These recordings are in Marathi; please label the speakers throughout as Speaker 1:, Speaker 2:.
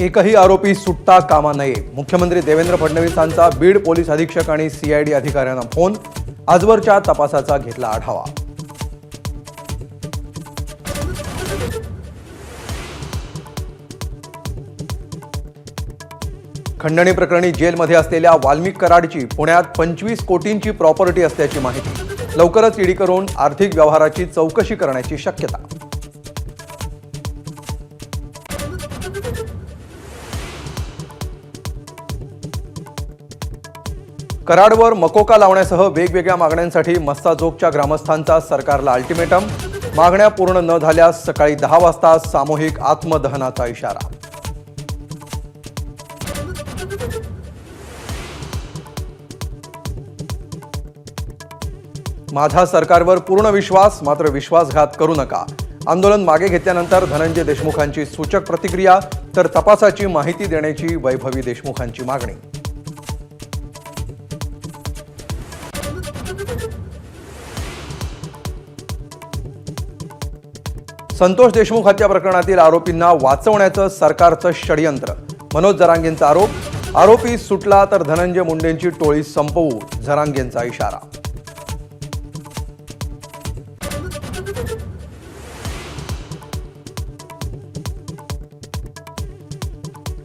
Speaker 1: एकही आरोपी सुटता कामा नये. मुख्यमंत्री देवेंद्र फडणवीसांचा बीड पोलीस अधीक्षक आणि सीआयडी अधिकाऱ्यांना फोन. आजवरच्या तपासाचा घेतला आढावा. खंडणी प्रकरणी जेलमध्ये असलेल्या वाल्मिक कराडची पुण्यात 25 कोटींची प्रॉपर्टी असल्याची माहिती. लवकरच ईडी करून आर्थिक व्यवहाराची चौकशी करण्याची शक्यता. कराडवर मकोका लावण्यासह वेगवेगळ्या मागण्यांसाठी मस्साजोगच्या ग्रामस्थांचा सरकारला अल्टिमेटम. मागण्या पूर्ण न झाल्यास सकाळी 10 वाजता सामूहिक आत्मदहनाचा इशारा. माझा सरकारवर पूर्ण विश्वास, मात्र विश्वासघात करू नका. आंदोलन मागे घेतल्यानंतर धनंजय देशमुखांची सूचक प्रतिक्रिया. तर तपासाची माहिती देण्याची वैभवी देशमुखांची मागणी. संतोष देशमुख हत्या प्रकरणातील आरोपींना वाचवण्याचं सरकारचं षडयंत्र. मनोज जरांगेंचा आरोप. आरोपी सुटला तर धनंजय मुंडेंची टोळी संपवू, जरांगेंचा इशारा.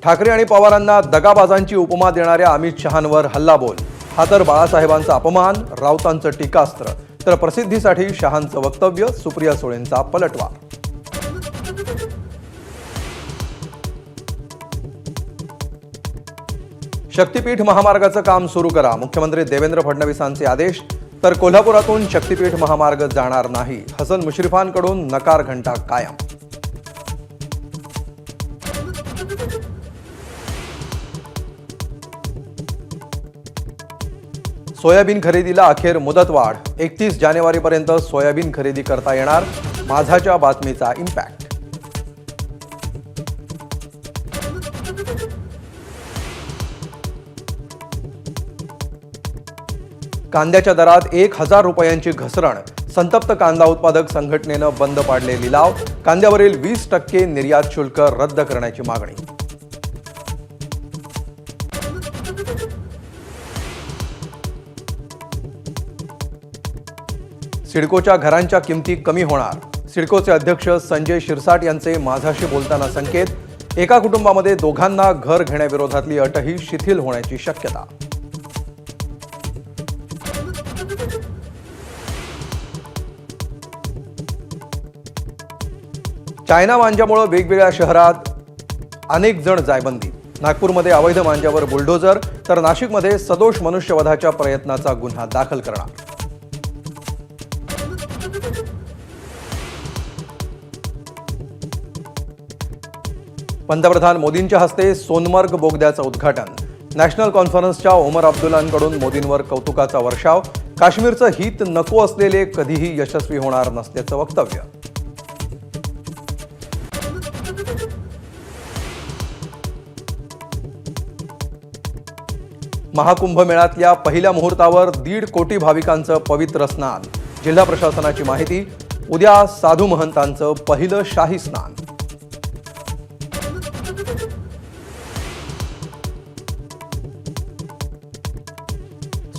Speaker 1: ठाकरे आणि पवारांना दगाबाजांची उपमा देणाऱ्या अमित शहांवर हल्लाबोल. हा तर बाळासाहेबांचा अपमान, राऊतांचं टीकास्त्र. तर प्रसिद्धीसाठी शहांचं वक्तव्य, सुप्रिया सुळेंचा पलटवार. शक्तीपीठ महामार्गाचं काम सुरू करा, मुख्यमंत्री देवेंद्र फडणवीसांचे आदेश. तर कोल्हापुरातून शक्तीपीठ महामार्ग जाणार नाही, हसन मुश्रीफांकडून नकार घंटा कायम. सोयाबीन खरेदीला अखेर मुदतवाढ. 31 जानेवारीपर्यंत सोयाबीन खरेदी करता येणार. माझाच्या बातमीचा इम्पॅक्ट. कांद्याच्या दरात 1000 रुपयांची घसरण. संतप्त कांदा उत्पादक संघटनेनं बंद पाडले लिलाव. कांद्यावरील 20% निर्यात शुल्क रद्द करण्याची मागणी. सिडकोच्या घरांच्या किमती कमी होणार. सिडकोचे अध्यक्ष संजय शिरसाट यांचे माझाशी बोलताना संकेत. एका कुटुंबामध्ये दोघांना घर घेण्याविरोधातली अटही शिथिल होण्याची शक्यता. चायना मांजामुळे वेगवेगळ्या शहरात अनेक जण जायबंदी. नागपूरमध्ये अवैध मांजावर बुलडोजर. तर नाशिकमध्ये सदोष मनुष्यवधाच्या प्रयत्नाचा गुन्हा दाखल करणार. पंतप्रधान मोदींच्या हस्ते सोनमर्ग बोगद्याचं उद्घाटन. नॅशनल कॉन्फरन्सच्या ओमर अब्दुल्लांकडून मोदींवर कौतुकाचा वर्षाव. काश्मीरचं हित नको असलेले कधीही यशस्वी होणार नसल्याचं वक्तव्य. महाकुंभमेळ्यातल्या पहिल्या मुहूर्तावर 1.5 कोटी भाविकांचं पवित्र स्नान. जिल्हा प्रशासनाची माहिती. उद्या साधू महंतांचं पहिलं शाही स्नान.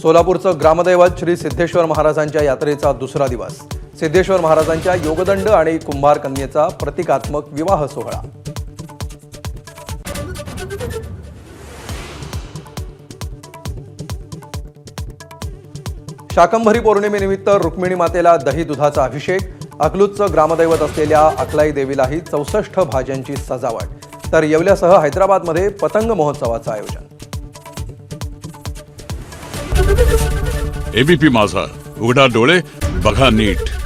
Speaker 1: सोलापूरचं ग्रामदैवत श्री सिद्धेश्वर महाराजांच्या यात्रेचा दुसरा दिवस. सिद्धेश्वर महाराजांच्या योगदंड आणि कुंभार कन्येचा प्रतिकात्मक विवाह सोहळा. शाकंभरी पौर्णिमेनिमित्त रुक्मिणी मातेला दही दुधाचा अभिषेक. अकलूजचं ग्रामदैवत असलेल्या अकलाई देवीलाही 64 भाज्यांची सजावट. तर येवल्यासह हैदराबादमध्ये पतंग महोत्सवाचं आयोजन.
Speaker 2: एबीपी माझा, उघडा डोळे बघा नीट.